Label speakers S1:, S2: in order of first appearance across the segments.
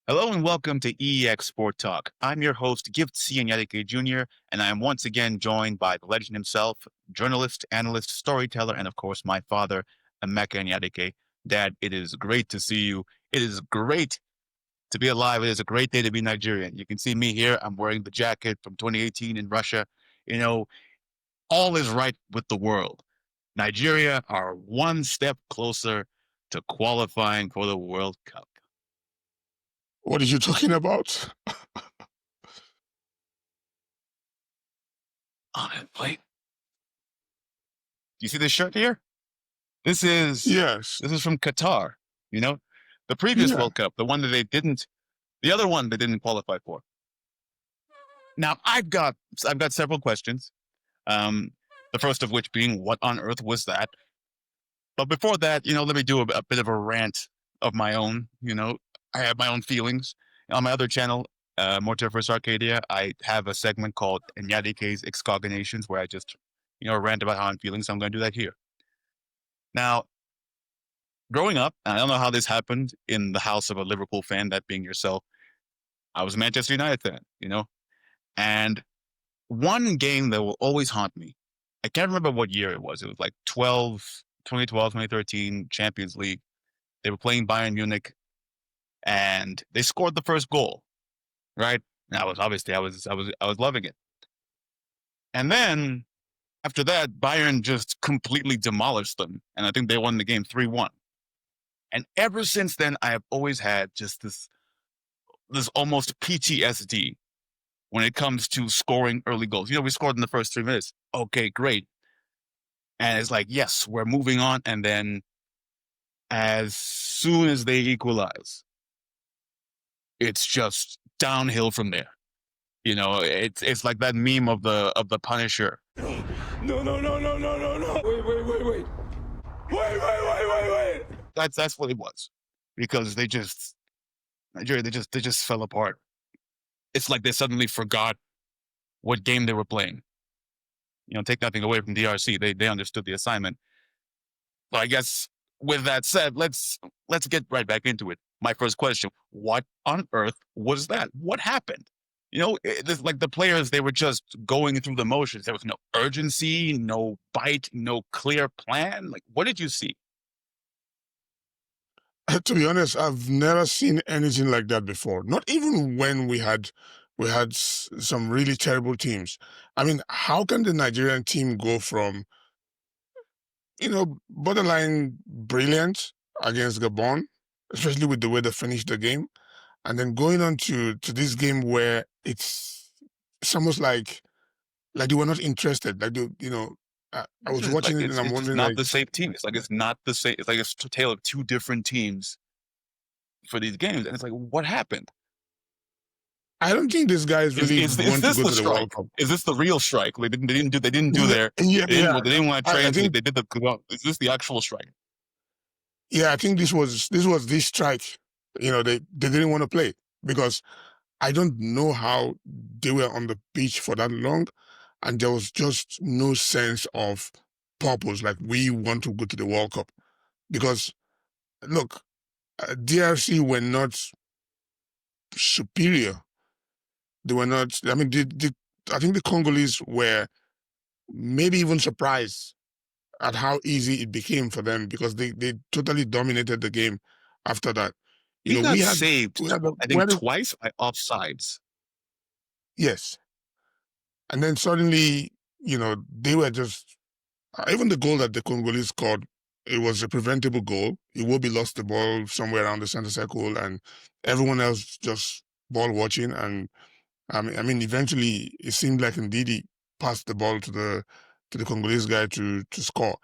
S1: Hello and welcome to EEXSport Talk. I'm your host, Victor Enyadike Jr., and I am once again joined by the legend himself, journalist, analyst, storyteller, and of course, my father, Emeka Enyadike. Dad, it is great to see you. It is great to be alive. It is a great day to be Nigerian. You can see me here. I'm wearing the jacket from 2018 in Russia. You know, all is right with the world. Nigeria are one step closer to qualifying for the World Cup.
S2: What are you talking about?
S1: On it, plate. Do you see this shirt here? This is
S2: Yes.
S1: this is from Qatar. You know, the previous
S2: Yeah.
S1: World Cup, the one that they didn't, the other one they didn't qualify for. Now I've got several questions. The first of which being, what on earth was that? But before that, let me do a bit of a rant of my own. I have my own feelings. On my other channel, Mortiferous Arcadia, I have a segment called Enyadike's Excoginations, where I just, rant about how I'm feeling. So I'm going to do that here. Now, growing up, and I don't know how this happened in the house of a Liverpool fan, that being yourself, I was a Manchester United fan, and one game that will always haunt me. I can't remember what year it was. It was like 2012, 2013 Champions League. They were playing Bayern Munich, and they scored the first goal, right? And I was loving it. And then after that, Bayern just completely demolished them, and I think they won the game 3-1. And ever since then, I have always had just this almost PTSD when it comes to scoring early goals. We scored in the first 3 minutes. Okay, great. And it's like, yes, we're moving on. And then as soon as they equalize, it's just downhill from there. It's like that meme of the Punisher. No. Wait. That's what it was. Because Nigeria, they just fell apart. It's like they suddenly forgot what game they were playing. Take nothing away from DRC. They understood the assignment. But I guess with that said, let's get right back into it. My first question: what on earth was that? What happened? Like the players, they were just going through the motions. There was no urgency, no bite, no clear plan. Like, what did you see?
S2: To be honest, I've never seen anything like that before. Not even when we had some really terrible teams. I mean, how can the Nigerian team go from, borderline brilliant against Gabon, especially with the way they finished the game, and then going on to this game where it's almost like they were not interested. Like I was watching it and I'm wondering,
S1: not the same team. It's like it's not the same. It's like it's a tale of two different teams for these games, and it's like, what happened?
S2: I don't think this guy is really want to go to the World Cup.
S1: Is this the real strike? They didn't do their.
S2: Yeah,
S1: they didn't want to train.
S2: think,
S1: they did the. Is this the actual strike?
S2: Yeah, I think this was this strike. They didn't want to play because I don't know how they were on the pitch for that long, and there was just no sense of purpose. Like, we want to go to the World Cup because, look, DRC were not superior. They were not. I mean, I think the Congolese were maybe even surprised at how easy it became for them because they totally dominated the game after that.
S1: We got saved, I think, twice by offsides.
S2: Yes. And then suddenly, they were just, even the goal that the Congolese scored, it was a preventable goal. Iwobi lost the ball somewhere around the center circle and everyone else just ball watching. And I mean, eventually it seemed like Ndidi passed the ball to the Congolese guy to score.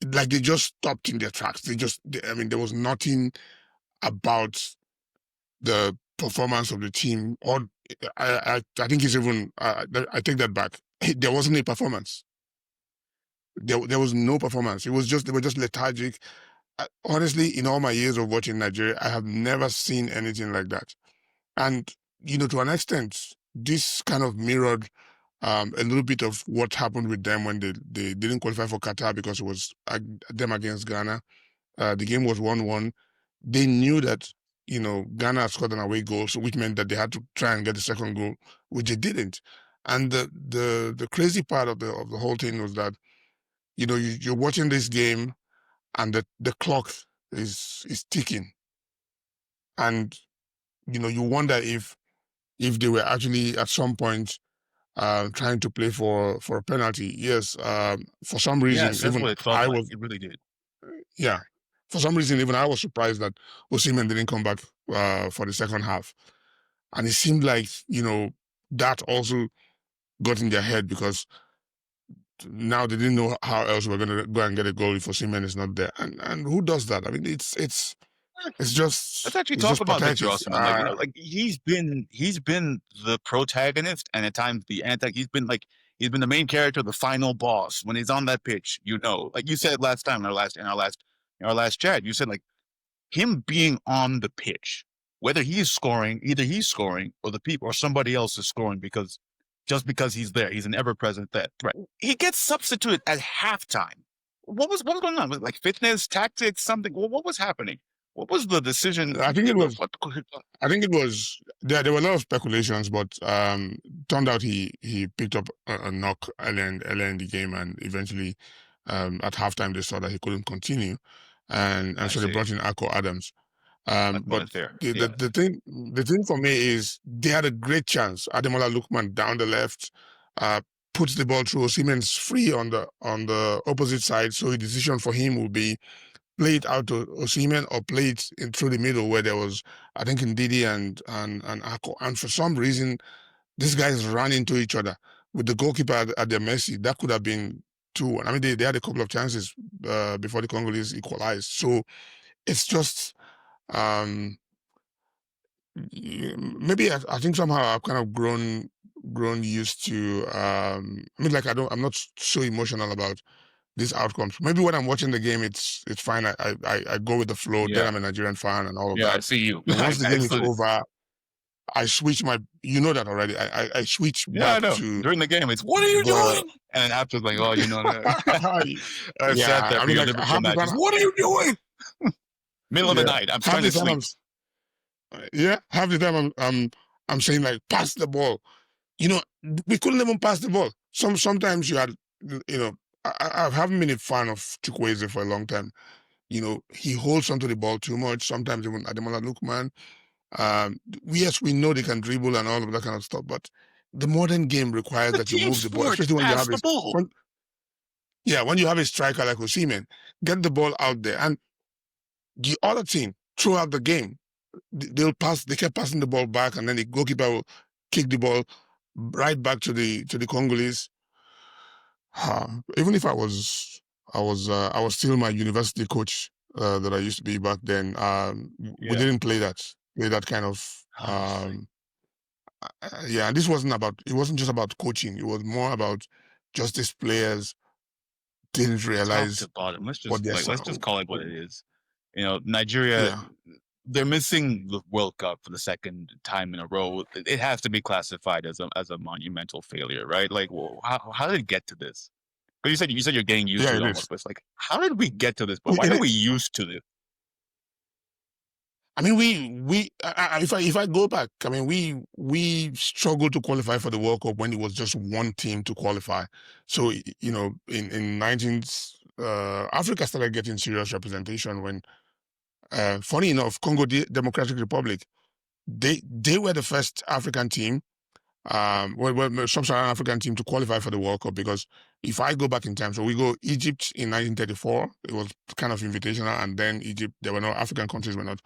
S2: Like, they just stopped in their tracks. There was nothing about the performance of the team, or I think it's even, I take that back. There wasn't a performance. There was no performance. They were just lethargic. Honestly, in all my years of watching Nigeria, I have never seen anything like that. And, to an extent, this kind of mirrored a little bit of what happened with them when they didn't qualify for Qatar because it was them against Ghana. The game was 1-1. They knew that Ghana had scored an away goal, so which meant that they had to try and get the second goal, which they didn't. And the crazy part of the whole thing was that, you're watching this game and the clock is ticking. And, you wonder if they were actually at some point trying to play for a penalty. Yes, for some reason,
S1: Yes, that's
S2: even
S1: what it felt
S2: I
S1: like.
S2: was,
S1: It really did.
S2: yeah, for some reason, even I was surprised that Osimhen didn't come back for the second half. And it seemed like, that also got in their head, because now they didn't know how else we're going to go and get a goal if Osimhen is not there. And who does that? I mean, it's
S1: Let's
S2: just
S1: actually
S2: it's
S1: talk
S2: just
S1: about Victor
S2: pathetic.
S1: Osimhen. Like he's been the protagonist and at times the anti. He's been the main character, the final boss when he's on that pitch. Like you said last time in our last chat, you said like him being on the pitch, whether he's scoring, either he's scoring or the people or somebody else is scoring because he's there, he's an ever-present threat. He gets substituted at halftime. What was going on? Like fitness, tactics, something? What was happening? What was the decision?
S2: I think it was there were a lot of speculations, but turned out he picked up a knock early in the game, and eventually at halftime they saw that he couldn't continue, and so they brought in Akko Adams. But the thing for me is they had a great chance. Ademola Lookman down the left, puts the ball through. Osimhen's free on the opposite side, so the decision for him will be play it out to Osimhen or play it through the middle, where there was, I think, Ndidi and Akko. And for some reason, these guys ran into each other with the goalkeeper at their mercy. That could have been 2-1. I mean, they had a couple of chances before the Congolese equalized. So it's just maybe I think somehow I've kind of grown used to. I mean, like I'm not so emotional about these outcomes. Maybe when I'm watching the game, it's fine. I go with the flow.
S1: Yeah.
S2: Then I'm a Nigerian fan and all of that.
S1: Yeah, I see you.
S2: But once the game is over, I switch my. You know that already. I switch back to
S1: during the game. It's what are you doing? And after, like, oh, I sat there for your Liverpool matches. What are you doing? Middle of the night, I'm trying to sleep.
S2: Half the time I'm saying, like, pass the ball. We couldn't even pass the ball. Sometimes you had, I haven't been a fan of Chukwueze for a long time. He holds onto the ball too much. Sometimes even Ademola Lookman. Yes, we know they can dribble and all of that kind of stuff, but the modern game requires that you move the ball, especially when you have the ball. When you have a striker like Osimhen, get the ball out there, and the other team throughout the game, they kept passing the ball back, and then the goalkeeper will kick the ball right back to the Congolese. Even if I was still my university coach that I used to be back then, we didn't play that kind of and this it wasn't just about coaching. It was more about just these players didn't realize
S1: top to bottom. Let's just call it what it is. Nigeria, they're missing the World Cup for the second time in a row. It has to be classified as a monumental failure, right? Like, how did it get to this? Because you said you're getting used to it almost, but it's like, how did we get to this? But why are we used to this?
S2: I mean, if I go back, I mean, we struggled to qualify for the World Cup when it was just one team to qualify. So, in 19th, Africa started getting serious representation when, funny enough, Congo Democratic Republic, they were the first African team, sub-Saharan African team to qualify for the World Cup. Because if I go back in time, so we go Egypt in 1934, it was kind of invitational, and then Egypt, there were no African countries were not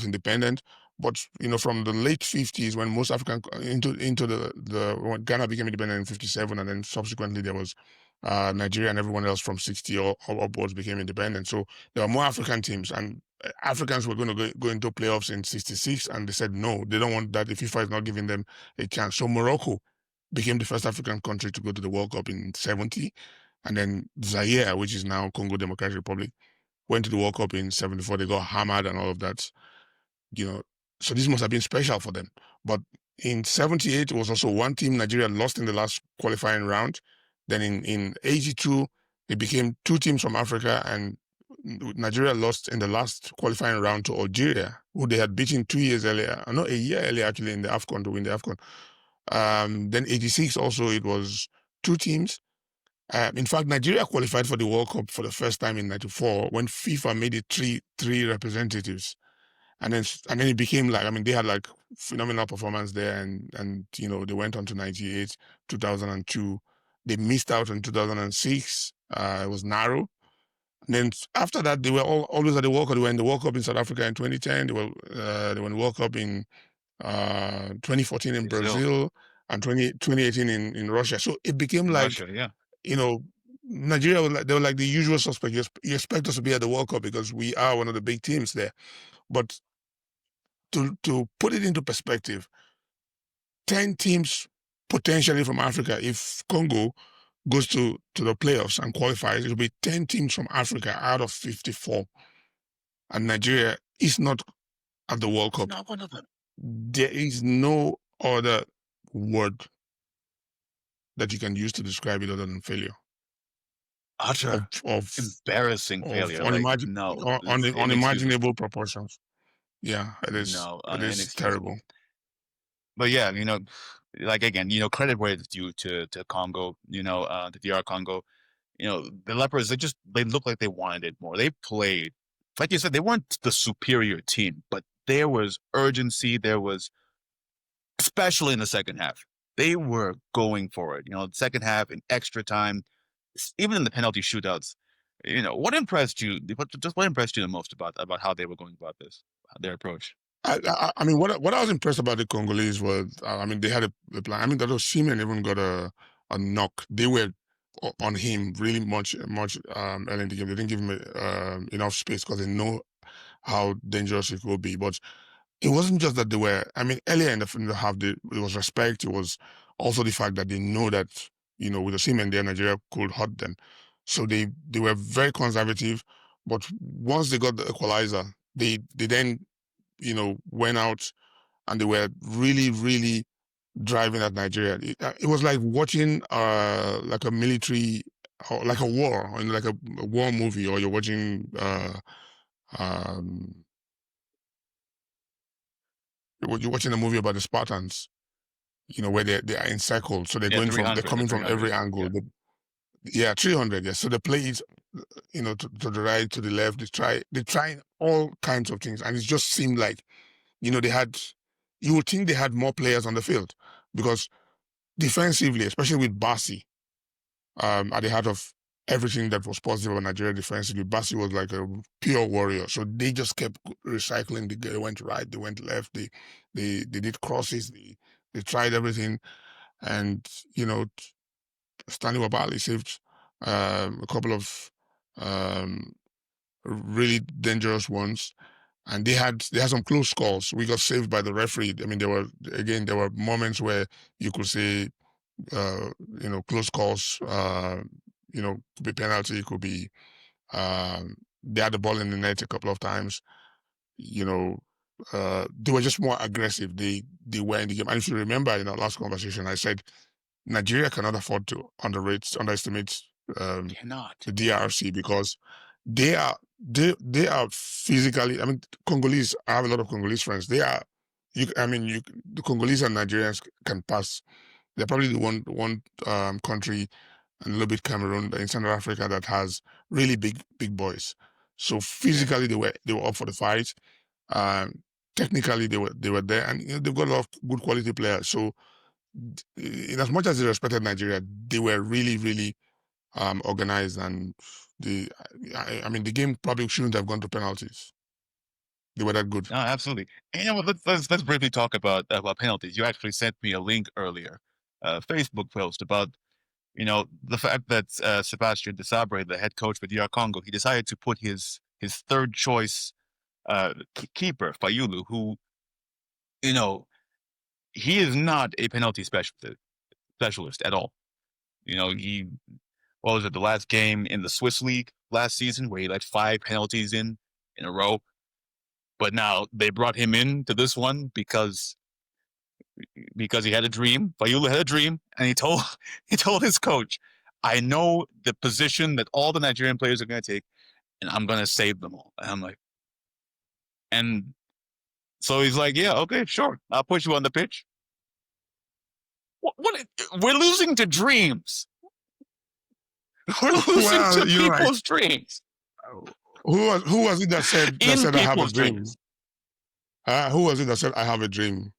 S2: independent. But from the late 50s, when most African into when Ghana became independent in 57, and then subsequently there was Nigeria and everyone else from 60 or upwards became independent. So there were more African teams, and Africans were going to go into playoffs in 66, and they said no, they don't want that. The FIFA is not giving them a chance. So Morocco became the first African country to go to the World Cup in 70, and then Zaire, which is now Congo Democratic Republic, went to the World Cup in 74. They got hammered and all of that. So this must have been special for them. But in 78, it was also one team Nigeria lost in the last qualifying round. Then in 82, it became two teams from Africa, and Nigeria lost in the last qualifying round to Algeria, who they had beaten 2 years earlier, not a year earlier actually, in the AFCON, to win the AFCON. Then 86 also, it was 2 teams. In fact, Nigeria qualified for the World Cup for the first time in '94 when FIFA made it three representatives, and then it became like, I mean, they had like phenomenal performance there, and they went on to '98, 2002. They missed out in 2006. It was narrow. And then after that, they were always at the World Cup. They were in the World Cup in South Africa in 2010. They were in the World Cup in 2014 in Brazil, and 2018 in Russia. So it became like,
S1: Russia, yeah.
S2: Nigeria they were like the usual suspect. You expect us to be at the World Cup because we are one of the big teams there. But to put it into perspective, 10 teams potentially from Africa. If Congo goes to the playoffs and qualifies, it'll be 10 teams from Africa out of 54. And Nigeria is not at the World Cup.
S1: Not one of them.
S2: There is no other word that you can use to describe it other than failure.
S1: Utter embarrassing failure.
S2: Unimaginable proportions. Yeah, it is.
S1: No,
S2: it is terrible.
S1: But yeah, like again, credit where it's due to Congo, the DR Congo. The Leopards, they look like they wanted it more. They played, like you said, they weren't the superior team, but there was urgency. There was, especially in the second half, they were going for it. The second half in extra time, even in the penalty shootouts. What impressed you? What impressed you the most about how they were going about this, their approach?
S2: I mean, what I was impressed about the Congolese was, I mean, they had a plan. I mean, that Osimhen even got a knock. They were on him really much early in the game. They didn't give him enough space because they know how dangerous it will be. But it wasn't just that they were. I mean, earlier in the half, it was respect. It was also the fact that they know that with Osimhen there, Nigeria could hurt them. So they were very conservative. But once they got the equalizer, they then went out and they were really, really driving at Nigeria. It was like watching like a military, or like a war, or like a war movie, or you're watching you're watching a movie about the Spartans, where they are encircled, so they're coming from every angle.
S1: Yeah.
S2: 300. Yeah, so they play it, to the right, to the left. They try all kinds of things, and it just seemed like, you would think they had more players on the field, because defensively, especially with Bassi, at the heart of everything that was positive about Nigeria defensively, Bassi was like a pure warrior. So they just kept recycling. They went right, they went left, they did crosses, they tried everything, and Stanley Wabali saved a couple of really dangerous ones. And they had some close calls. We got saved by the referee. I mean, there were moments where you could say, close calls. Could be penalty, could be they had the ball in the net a couple of times. They were just more aggressive. They were in the game. And if you remember in our last conversation, I said Nigeria cannot afford to underestimate the DRC, because they are physically. I mean, Congolese. I have a lot of Congolese friends. They are. The Congolese and Nigerians can pass. They're probably the one country, and a little bit Cameroon in Central Africa, that has really big boys. So physically, they were up for the fight. Technically, they were there, and they've got a lot of good quality players. So, in as much as they respected Nigeria, they were really, really organized, and the game probably shouldn't have gone to penalties. They were that good.
S1: No, absolutely. And let's briefly talk about penalties. You actually sent me a link earlier, a Facebook post about the fact that Sebastian Desabre, the head coach for DR Congo, he decided to put his third choice keeper, Fayulu, who he is not a penalty specialist at all. What was it, the last game in the Swiss League last season, where he let 5 penalties in a row. But now they brought him in to this one because he had a dream. Fayulu had a dream, and he told his coach, "I know the position that all the Nigerian players are going to take, and I'm gonna save them all. And I'm like, and so he's like, yeah, okay, sure, I'll put you on the pitch. What? We're losing to dreams. We're losing
S2: Well,
S1: to
S2: you're right.
S1: people's dreams.
S2: Who was it that said
S1: In
S2: I have a
S1: people's
S2: dream?
S1: dreams.
S2: Who was it that said I have a dream?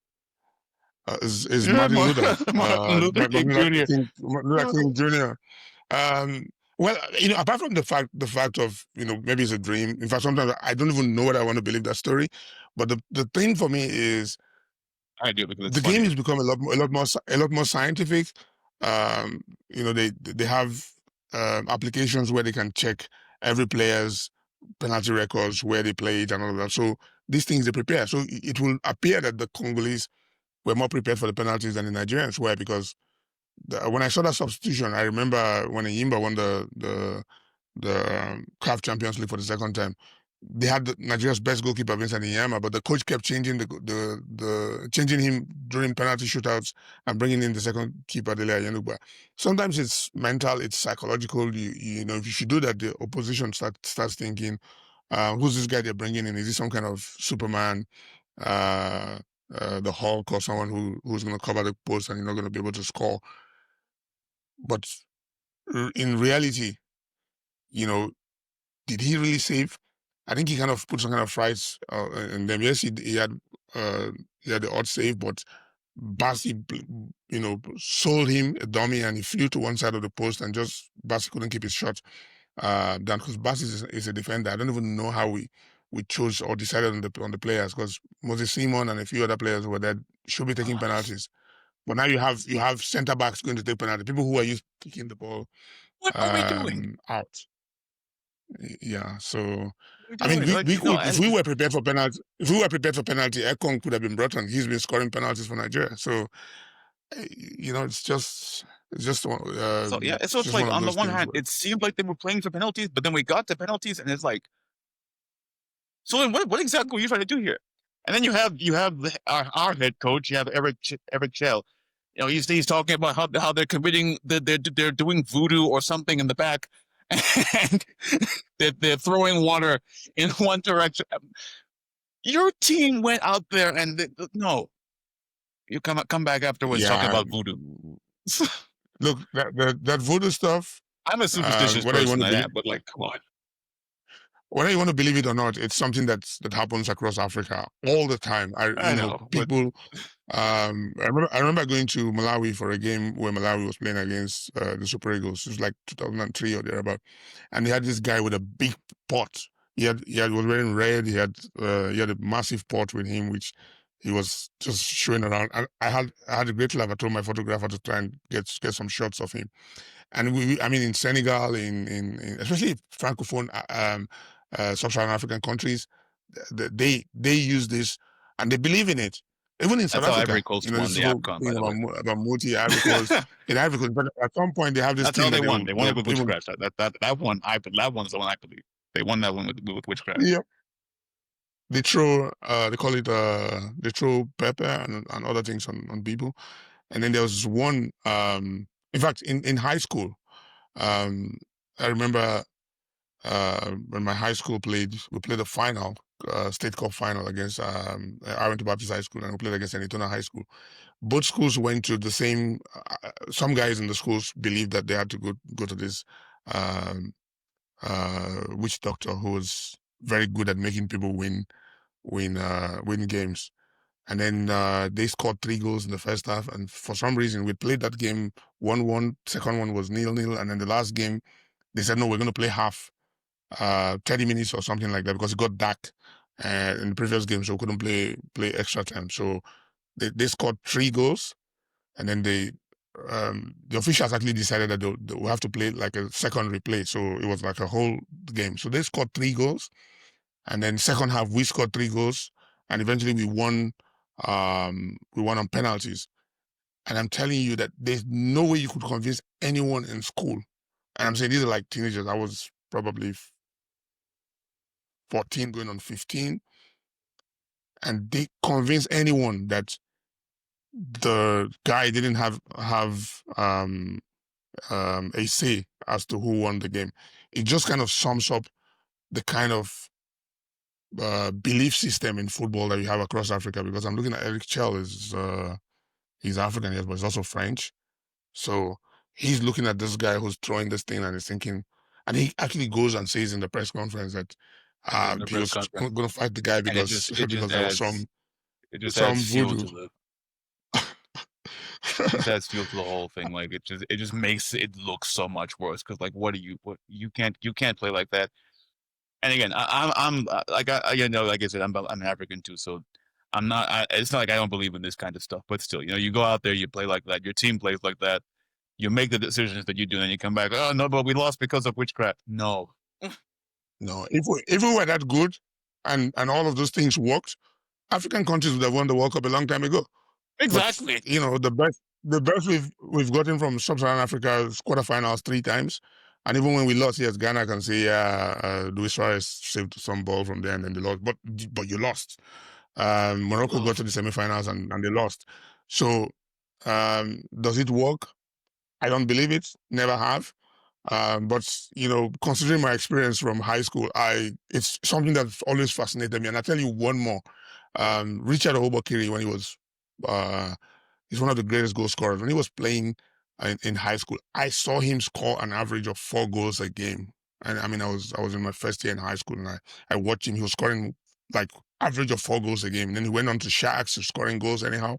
S2: Is
S1: Yeah,
S2: Martin Luther,
S1: Martin Luther King Jr.
S2: Martin Luther King Jr. Well, apart from the fact of, maybe it's a dream. In fact, sometimes I don't even know what I want to believe that story. But the thing for me is
S1: I do, because it's
S2: the game
S1: funny.
S2: has become a lot more scientific. They have applications where they can check every player's penalty records, where they played, and all of that. So these things they prepare. So it will appear that the Congolese were more prepared for the penalties than the Nigerians were, because when I saw that substitution, I remember when Yimba won the CAF Champions League for the second time. They had Nigeria's best goalkeeper, Vincent Inyama, but the coach kept changing changing him during penalty shootouts and bringing in the second keeper, Dele Ayenugba. Sometimes it's mental, it's psychological. If you do that, the opposition starts thinking, who's this guy they're bringing in? Is he some kind of Superman, the Hulk, or someone who's going to cover the post and you're not going to be able to score? But in reality, did he really save? I think he kind of put some kind of frights in them. Yes, he had the odd save, but Bassi, sold him a dummy and he flew to one side of the post, and just Bassi couldn't keep his shot down, because Bassi is a defender. I don't even know how we chose or decided on the players, because Moses Simon and a few other players were there should be taking penalties. But now you have centre backs going to take penalty. People who are used to kicking the ball
S1: What are we doing?
S2: out. Yeah, so
S1: I mean,
S2: we could, if we were prepared for penalty, Ekong could have been brought on. He's been scoring penalties for Nigeria. So it's just
S1: so yeah. So it's like, on the one hand, it seemed like they were playing for penalties, but then we got to penalties, and it's like, so then what exactly were you trying to do here? And then you have our head coach. You have Eric Chell. He's talking about how they're committing, they're doing voodoo or something in the back, and they're throwing water in one direction. Your team went out there and no, you come back afterwards talking about voodoo.
S2: Look, that voodoo stuff.
S1: I'm a superstitious person, but like, come on.
S2: Whether you want to believe it or not, it's something that happens across Africa all the time. I know people. I remember going to Malawi for a game where Malawi was playing against the Super Eagles. It was like 2003 or thereabout, and they had this guy with a big pot. He was wearing red. He had a massive pot with him, which he was just showing around. And I had a great laugh. I told my photographer to try and get some shots of him. And in Senegal, in especially francophone sub-Saharan African countries, they use this and they believe in it. Even in South Africa,
S1: Ivory Coast won the AFCON, by the way.
S2: About Moti, Ivory Coast. In Ivory Coast, but at some point they have this.
S1: That's how they won. They won it with witchcraft. That one, that one's the one I believe. They won that one with witchcraft.
S2: Yeah. They throw, they call it, they throw pepper and other things on people. And then there was one, in fact, in high school, I remember when my high school we played a final, state cup final against, I went to Baptist High School and we played against Anitona High School. Both schools went to the same, some guys in the schools believed that they had to go to this witch doctor who was very good at making people win games. And then they scored 3 goals in the first half, and for some reason we played that game 1-1. Second one was 0-0, and then the last game they said no, we're going to play half, 30 minutes or something like that, because it got dark in the previous game, so we couldn't play extra time. So they scored 3 goals, and then the officials actually decided that they'll have to play like a second replay, so it was like a whole game. So they scored 3 goals, and then second half we scored 3 goals, and eventually we won. We won on penalties. And I'm telling you that there's no way you could convince anyone in school. And I'm saying these are like teenagers. I was probably 14 going on 15. And they convince anyone that the guy didn't have a say as to who won the game. It just kind of sums up the kind of belief system in football that you have across Africa. Because I'm looking at Eric Chell, he's African, yes, but he's also French. So he's looking at this guy who's throwing this thing and he's thinking, and he actually goes and says in the press conference that
S1: In the
S2: he
S1: press
S2: was
S1: conference,
S2: going to fight the guy
S1: and
S2: because
S1: it just
S2: because there was
S1: adds
S2: some
S1: fuel
S2: voodoo.
S1: to the it just adds fuel to the whole thing. Like it just makes it look so much worse because like what you can't play like that. And again, I'm like like I said, I'm an African too, so I'm not. It's not like I don't believe in this kind of stuff, but still, you go out there, you play like that, your team plays like that, you make the decisions that you do, and you come back. Oh no, but we lost because of witchcraft. No,
S2: No, if we were that good and all of those things worked, African countries would have won the World Cup a long time ago. But
S1: exactly.
S2: the best we've gotten from Sub-Saharan Africa is quarterfinals 3 times, and even when we lost, yes, Ghana can say, yeah, Luis Suarez saved some ball from there and then they lost, but you lost. Morocco got to the semifinals and they lost. So does it work? I don't believe it. Never have. But considering my experience from high school, it's something that's always fascinated me. And I tell you one more. Richard Obokiri, when he was he's one of the greatest goal scorers. When he was playing in high school, I saw him score an average of 4 goals a game. And I mean, I was in my first year in high school, and I watched him. He was scoring like average of 4 goals a game. And then he went on to Sharks, scoring goals anyhow.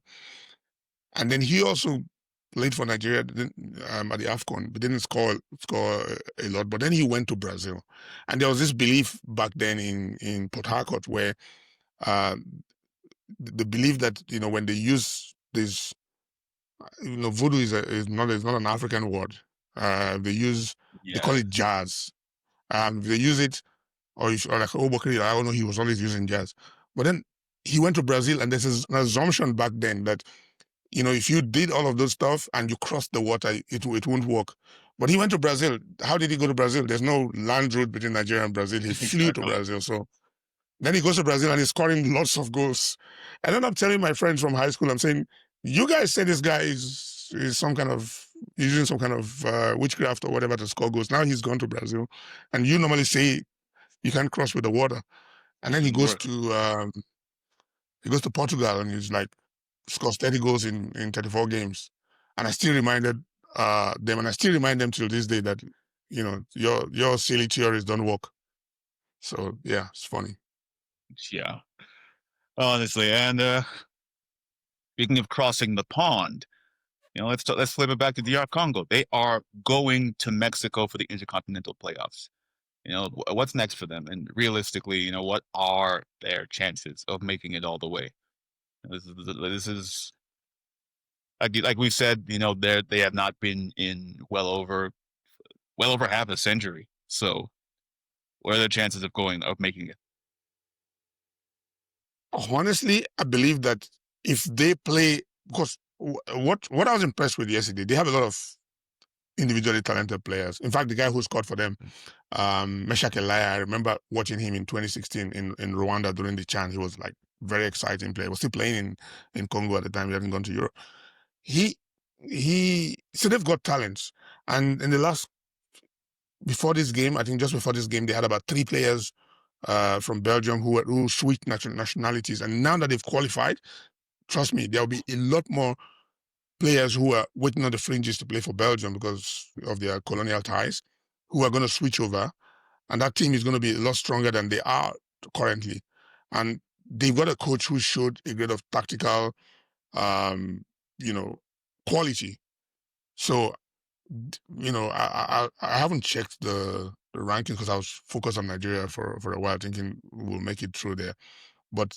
S2: And then he also played for Nigeria at the AFCON, but didn't score a lot. But then he went to Brazil, and there was this belief back then in Port Harcourt where uh, the belief that when they use this, voodoo is not an African word. They call
S1: Yeah,
S2: it jazz. They use it, or like Obokri, I don't know, he was always using jazz. But then he went to Brazil, and there's an assumption back then that if you did all of those stuff and you crossed the water, it won't work. But he went to Brazil. How did he go to Brazil? There's no land route between Nigeria and Brazil. He flew to
S1: exactly.
S2: Brazil. So then he goes to Brazil and he's scoring lots of goals. And then I'm telling my friends from high school, I'm saying, you guys say this guy is some kind of using some kind of witchcraft or whatever to score goals. Now he's gone to Brazil, and you normally say you can't cross with the water. And then
S1: Doesn't work.
S2: he goes to Portugal and he's like scores 30 goals in 34 games. And I still reminded them, and I still remind them till this day that your silly theories don't work. So yeah, it's funny.
S1: Yeah, honestly. And speaking of crossing the pond, let's flip it back to DR Congo. They are going to Mexico for the Intercontinental Playoffs. What's next for them? And realistically, what are their chances of making it all the way? This is like we said, they have not been in well over half a century. So what are their chances of making it?
S2: Honestly, I believe that if they play, because what I was impressed with yesterday, they have a lot of individually talented players. In fact, the guy who scored for them, Meshak Elia, I remember watching him in 2016 in Rwanda during the CHAN. He was like very exciting player. He was still playing in Congo at the time. He hadn't gone to Europe. So they've got talents. And in the last, before this game, I think just before this game, they had about 3 players from Belgium who switched nationalities. And now that they've qualified, trust me, there'll be a lot more players who are waiting on the fringes to play for Belgium because of their colonial ties, who are going to switch over. And that team is going to be a lot stronger than they are currently. And they've got a coach who showed a grade of tactical, um, quality. So, I haven't checked the rankings because I was focused on Nigeria for a while, thinking we'll make it through there. But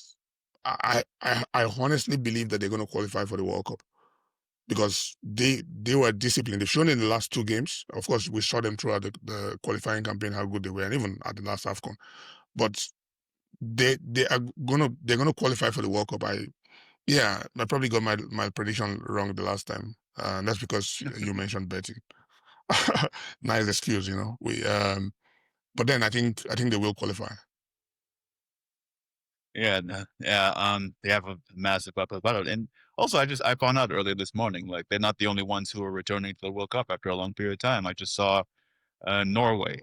S2: I honestly believe that they're going to qualify for the World Cup because they were disciplined. They've shown in the last 2 games. Of course, we saw them throughout the qualifying campaign how good they were, and even at the last AFCON. But they're gonna qualify for the World Cup. I probably got my prediction wrong the last time. And that's because you mentioned betting. Nice excuse, but then I think they will qualify.
S1: Yeah, yeah. They have a massive uphill battle, and also I found out earlier this morning, like they're not the only ones who are returning to the World Cup after a long period of time. I just saw Norway.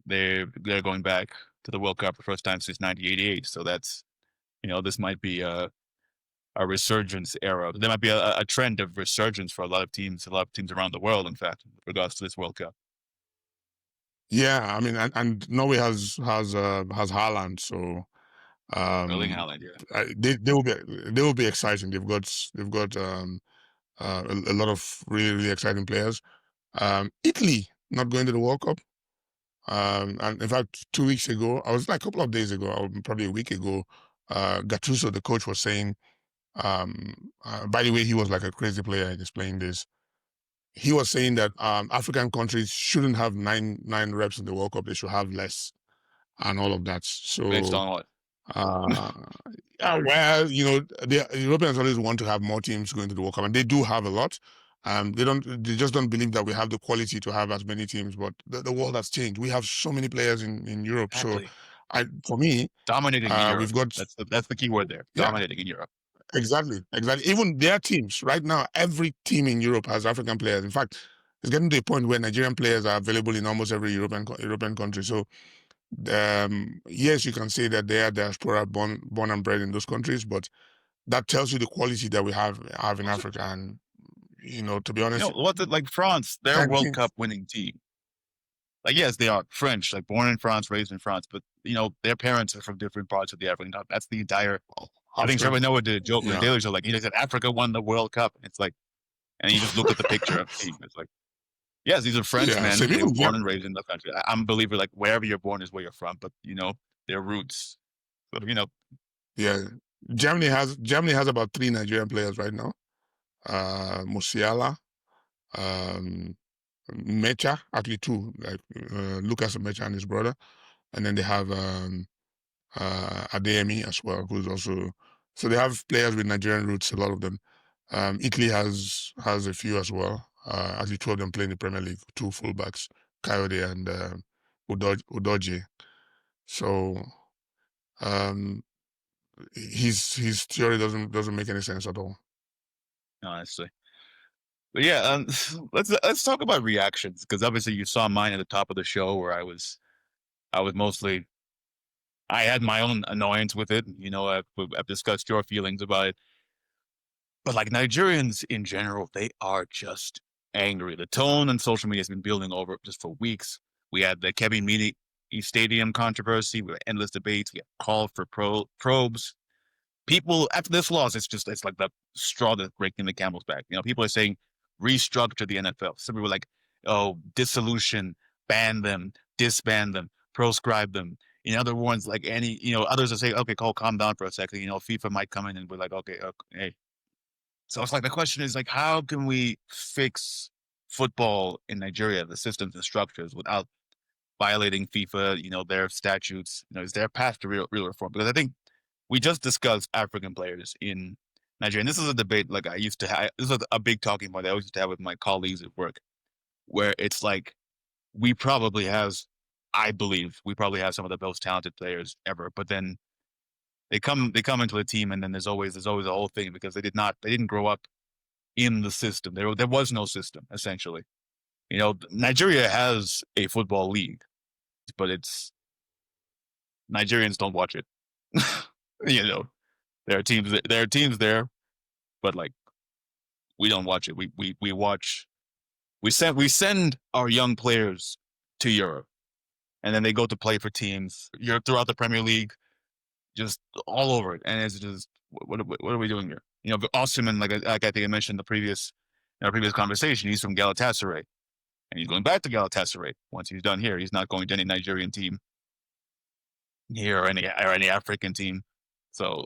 S1: They're going back. to the World Cup for the first time since 1988. So that's, this might be a resurgence era. There might be a trend of resurgence for a lot of teams around the world, in fact, with regards to this World Cup.
S2: Yeah, I mean, and Norway has Haaland, so
S1: Erling Haaland, yeah.
S2: they will be exciting. They've got a lot of really really exciting players. Italy not going to the World Cup. And in fact, 2 weeks ago, I was like a couple of days ago, or probably a week ago, Gattuso, the coach, was saying, by the way, he was like a crazy player displaying this. He was saying that African countries shouldn't have nine reps in the World Cup; they should have less, and all of that.
S1: Based
S2: So,
S1: on what?
S2: uh, yeah, well, the Europeans always want to have more teams going to the World Cup, and they do have a lot. They just don't believe that we have the quality to have as many teams. But the world has changed. We have so many players in Europe. So,
S1: Exactly.
S2: for me,
S1: Dominating in Europe.
S2: we've got
S1: That's the key word there.
S2: yeah,
S1: Dominating in Europe.
S2: exactly. Even their teams right now, every team in Europe has African players. In fact, it's getting to a point where Nigerian players are available in almost every European country. So, yes, you can say that they are diaspora born and bred in those countries, but that tells you the quality that we have in Africa. And to be honest,
S1: Like France, they're a
S2: 10
S1: World Cup
S2: teams.
S1: winning team. Like, yes, they are French, like born in France, raised in France, but their parents are from different parts of the African continent. That's the entire. I think Trevor
S2: Absolutely.
S1: Noah did a joke with the
S2: Yeah.
S1: Daily Show, like he said Africa won the World Cup. It's like, and you just look at the picture of the team. It's like, yes, these are
S2: Yeah. So
S1: Frenchmen. They were
S2: even
S1: born and raised in the country. I'm a believer, like wherever you're born is where you're from, but their roots. So,
S2: yeah, Germany has about 3 Nigerian players right now. Musiala, um, Mecha, actually 2, like Lucas Mecha and his brother, and then they have Adeyemi as well, who's also. So they have players with Nigerian roots, a lot of them. Italy has a few as well. Actually, 2 of them play in the Premier League, 2 fullbacks, Coyote and Udogie. So um, his theory doesn't make any sense at all.
S1: honestly. But yeah, let's talk about reactions, because obviously you saw mine at the top of the show where I was mostly. I had my own annoyance with it. I've discussed your feelings about it. But like Nigerians in general, they are just angry. The tone on social media has been building over just for weeks. We had the Kevin Meany Stadium controversy. We had endless debates. We had call for probes. People after this loss, it's like the straw that's breaking the camel's back. People are saying restructure the NFL. Some people were like, oh, dissolution, ban them, disband them, proscribe them. In other words, like others are saying, okay, calm down for a second. FIFA might come in and we're like, okay, hey. So it's like the question is like, how can we fix football in Nigeria, the systems and structures, without violating FIFA, their statutes? Is there a path to real reform? Because I think we just discussed African players in Nigeria. And this is a debate like I used to have. This is a big talking point I always used to have with my colleagues at work, where it's like I believe we probably have some of the most talented players ever, but then they come into the team, and then there's always a whole thing because they didn't grow up in the system. There was no system, essentially. Nigeria has a football league, but Nigerians don't watch it. There are teams there, but like we don't watch it. We watch. We send our young players to Europe, and then they go to play for teams Europe throughout the Premier League, just all over it. And it's just what are we doing here? Osimhen, like I think I mentioned in our previous conversation, he's from Galatasaray, and he's going back to Galatasaray once he's done here. He's not going to any Nigerian team here or any African team. So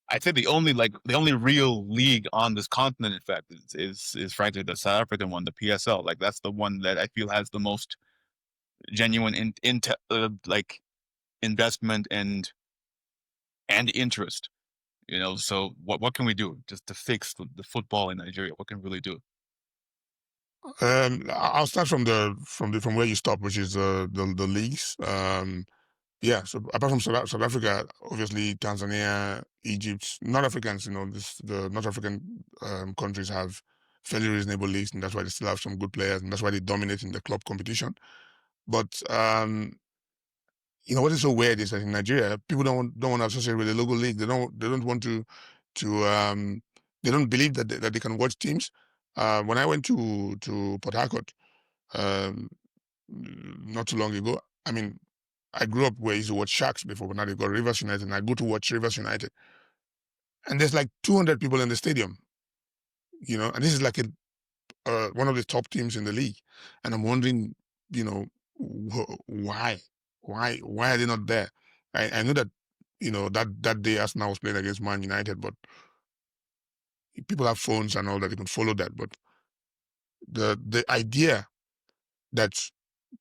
S1: I think the only real league on this continent, in fact, is frankly the South African one, the PSL. Like that's the one that I feel has the most genuine like investment and interest. So what can we do just to fix the football in Nigeria? What can we really do?
S2: I'll start from where you stop, which is the leagues. Yeah, so apart from South Africa, obviously Tanzania, Egypt, North Africans, the North African countries have fairly reasonable leagues, and that's why they still have some good players, and that's why they dominate in the club competition. But what is so weird is that in Nigeria, people don't want to associate with the local league. They don't want to they don't believe that they can watch teams. When I went to Port Harcourt um, not too long ago, I mean, I grew up where I used to watch Sharks before, but now they got Rivers United, and I go to watch Rivers United, and there's like 200 people in the stadium, and this is like one of the top teams in the league, and I'm wondering, why, why are they not there? I know that, that day Arsenal was playing against Man United, but people have phones and all that, they can follow that. But the idea that,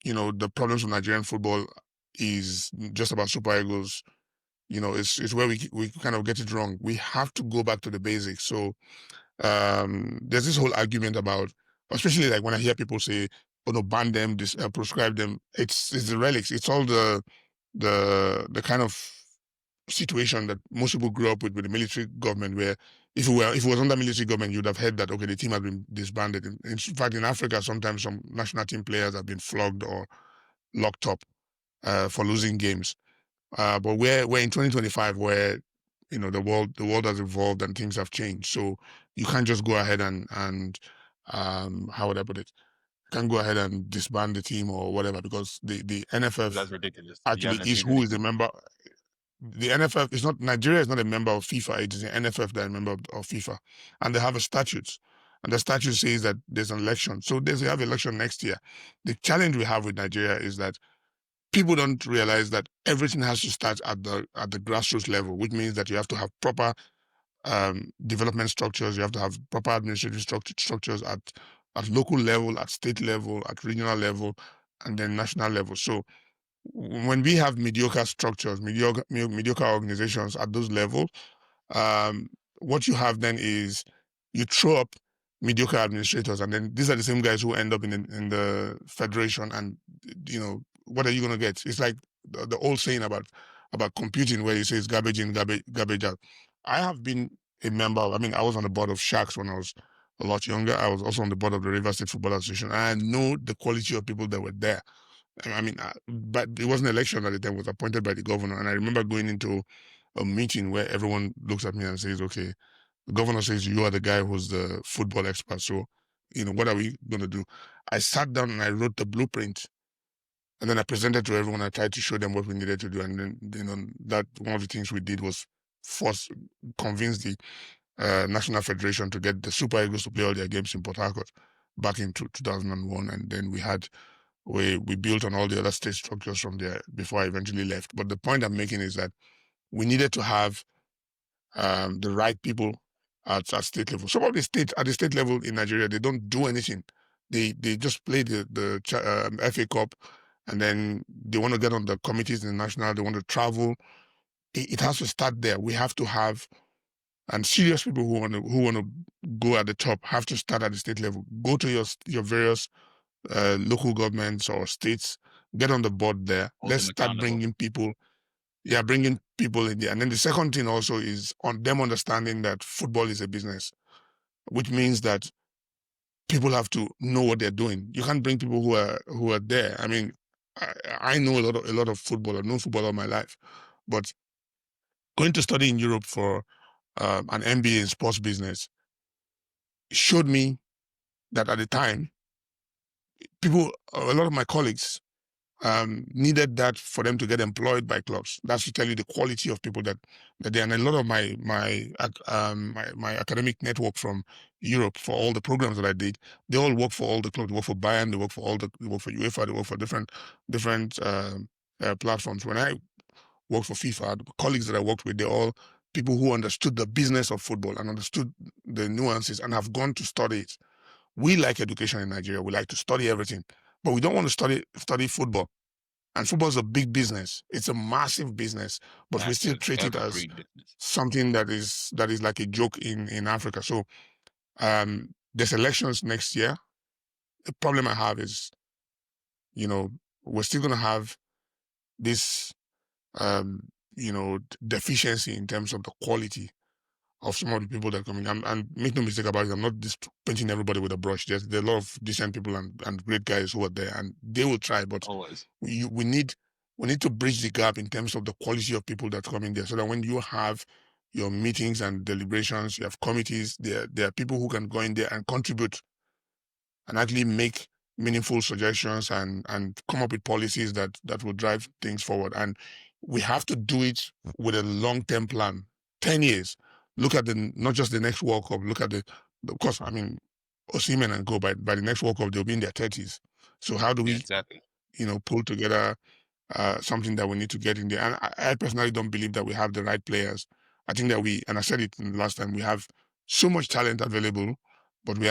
S2: the problems of Nigerian football is just about Super Eagles, is where we kind of get it wrong. We have to go back to the basics. So there's this whole argument about, especially like when I hear people say, "Oh no, ban them, proscribe them." It's the relics. It's all the kind of situation that most people grew up with the military government, where if it was under military government, you'd have heard that, okay, the team has been disbanded. In fact, in Africa, sometimes some national team players have been flogged or locked up for losing games. But we're in 2025, where the world has evolved and things have changed. So you can't just go ahead and how would I put it? You can't go ahead and disband the team or whatever, because the NFF
S1: That's ridiculous.
S2: actually is who is the member. The NFF is not, Nigeria is not a member of FIFA. It is the NFF that is a member of FIFA, and they have a statute. And the statute says that there's an election. So we have election next year. The challenge we have with Nigeria is that people don't realize that everything has to start at the grassroots level, which means that you have to have proper development structures. You have to have proper administrative structures at local level, at state level, at regional level, and then national level. So when we have mediocre structures, mediocre organizations at those levels, what you have then is you throw up mediocre administrators, and then these are the same guys who end up in the federation. And what are you going to get? It's like the old saying about computing, where you say it's garbage in, garbage out. I have been a member of, I was on the board of Sharks when I was a lot younger. I was also on the board of the Rivers State Football Association. I know the quality of people that were there. But it wasn't an election at the time. It was appointed by the governor. And I remember going into a meeting where everyone looks at me and says, okay, the governor says you are the guy who's the football expert. So, what are we going to do? I sat down and I wrote the blueprint. And then I presented to everyone. I tried to show them what we needed to do. And then, that one of the things we did was convince the National Federation to get the Super Eagles to play all their games in Port Harcourt back in 2001. And then we built on all the other state structures from there before I eventually left. But the point I'm making is that we needed to have the right people at state level. Some of the states at the state level in Nigeria, they don't do anything. They just play the FA Cup, and then they want to get on the committees in the national. They want to travel. It has to start there. We have to have, and serious people who want to go at the top have to start at the state level. Go to your various local governments or states, get on the board there. Let's start bringing people. Yeah, bringing people in there. And then the second thing also is on them understanding that football is a business, which means that people have to know what they're doing. You can't bring people who are there. I know a lot of football. I've known football all my life, but going to study in Europe for an MBA in sports business showed me that at the time, a lot of my colleagues needed that for them to get employed by clubs. That's to tell you the quality of people that they are. And a lot of my academic network from Europe, for all the programs that I did, they all work for all the clubs. They work for Bayern, they work for UEFA, they work for different platforms. When I worked for FIFA, the colleagues that I worked with, they're all people who understood the business of football and understood the nuances and have gone to study it. We like education in Nigeria. We like to study everything, but we don't want to study football. And football is a big business. It's a massive business, but we still treat it as something that is like a joke in Africa. So there's elections next year. The problem I have is, we're still going to have this, deficiency in terms of the quality of some of the people that are coming. And make no mistake about it, I'm not just painting everybody with a brush. There's a lot of decent people and great guys who are there, and they will try. But
S1: always,
S2: we need we need to bridge the gap in terms of the quality of people that come in there, so that when you have your meetings and deliberations, you have committees, there are people who can go in there and contribute and actually make meaningful suggestions and come up with policies that will drive things forward. And we have to do it with a long-term plan, 10 years. Look at not just the next World Cup, look at of course, I mean, Osimhen and go, by the next World Cup, they'll be in their 30s. So how do
S1: Yeah,
S2: we,
S1: exactly.
S2: pull together something that we need to get in there? And I personally don't believe that we have the right players. I think that and I said it last time, we have so much talent available, but we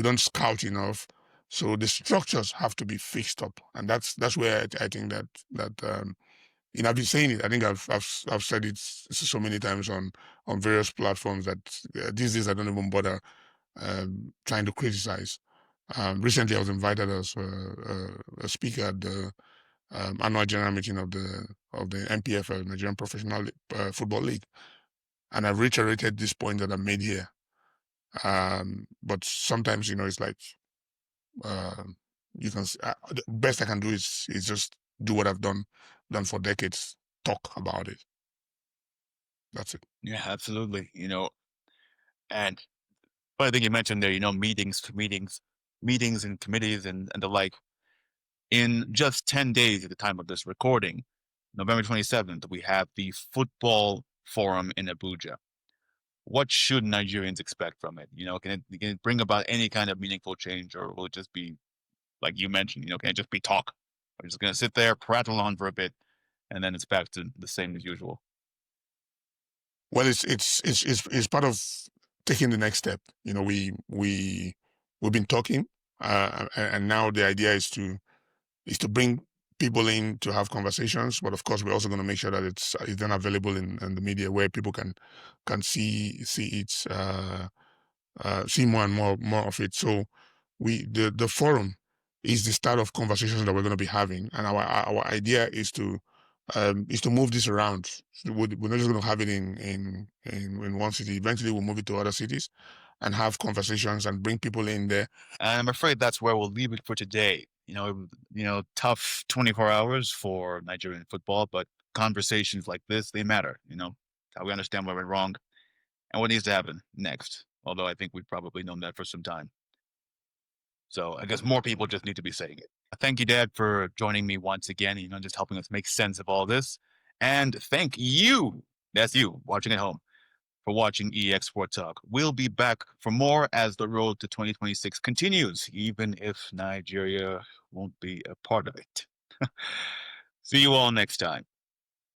S2: don't scout enough. So the structures have to be fixed up, and that's where I think that I've been saying it. I think I've said it so many times on various platforms that these days I don't even bother trying to criticize. Recently, I was invited as a speaker at the annual general meeting of the NPFL, Nigerian Professional Football League, and I've reiterated this point that I made here. But sometimes, it's like you can. The best I can do is just do what I've done for decades. Talk about it. That's it.
S1: Yeah, absolutely. And but I think you mentioned there, meetings and committees and the like. In just 10 days at the time of this recording, November 27th, we have the Football Forum in Abuja. What should Nigerians expect from it? Can it bring about any kind of meaningful change, or will it just be, like you mentioned, can it just be talk? We're just going to sit there, prattle on for a bit, and then it's back to the same as usual.
S2: Well, it's part of taking the next step. We've been talking, and now the idea is to bring people in to have conversations. But of course, we're also going to make sure that it's then available in the media, where people can see it, see more and more of it. So the forum is the start of conversations that we're going to be having, and our idea is to move this around. We're not just going to have it in one city. Eventually, we'll move it to other cities and have conversations and bring people in there.
S1: And I'm afraid that's where we'll leave it for today. Tough 24 hours for Nigerian football, but conversations like this, they matter. How we understand what went wrong and what needs to happen next. Although I think we've probably known that for some time. So I guess more people just need to be saying it. Thank you, Dad, for joining me once again, just helping us make sense of all this. And thank you, that's you, watching at home, for watching EEXSport Talk. We'll be back for more as the road to 2026 continues, even if Nigeria won't be a part of it. See you all next time.